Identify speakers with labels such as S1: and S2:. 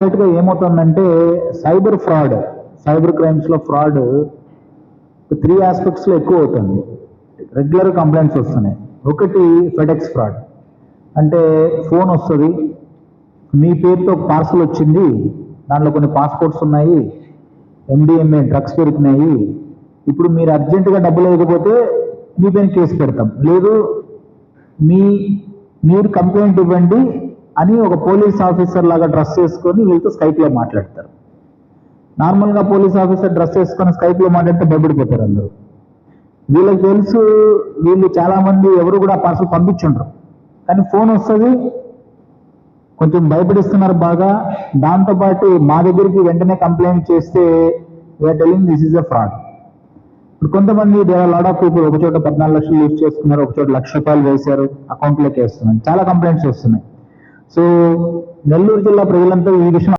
S1: ఏమవుతుందంటే cyber fraud, cyber క్రైమ్స్లో fraud 3 ఆస్పెక్ట్స్లో ఎక్కువ అవుతుంది. రెగ్యులర్ కంప్లైంట్స్ వస్తున్నాయి. ఒకటి ఫెడెక్స్ ఫ్రాడ్, అంటే ఫోన్ వస్తుంది, మీ పేరుతో పార్సల్ వచ్చింది, దాంట్లో కొన్ని పాస్పోర్ట్స్ ఉన్నాయి, MDMA డ్రగ్స్ దొరికినాయి, ఇప్పుడు మీరు అర్జెంటుగా డబ్బులు లేకపోతే మీ పైన కేసు పెడతాం, లేదు మీరు కంప్లైంట్ ఇవ్వండి అని ఒక పోలీస్ ఆఫీసర్ లాగా డ్రెస్ చేసుకొని వీళ్ళతో స్కైప్లో మాట్లాడతారు. నార్మల్గా పోలీస్ ఆఫీసర్ డ్రెస్ వేసుకొని స్కైప్లో మాట్లాడితే భయపడిపోతారు అందరూ. వీళ్ళకి తెలుసు వీళ్ళు చాలామంది ఎవరు కూడా పార్సల్ పంపించుండ్రు, కానీ ఫోన్ వస్తుంది, కొంచెం భయపడిస్తున్నారు బాగా. దాంతోపాటు మా దగ్గరికి వెంటనే కంప్లైంట్ చేస్తే we are telling this is a fraud. ఇప్పుడు కొంతమంది there are lot of people ఒక చోట 14 లక్షలు యూజ్ చేసుకున్నారు, ఒక చోట ₹1,00,000 వేశారు, అకౌంట్లోకి వేస్తున్నారు, చాలా కంప్లైంట్స్ వస్తున్నాయి. సో నెల్లూరు జిల్లా ప్రజలంతా ఈ విషయం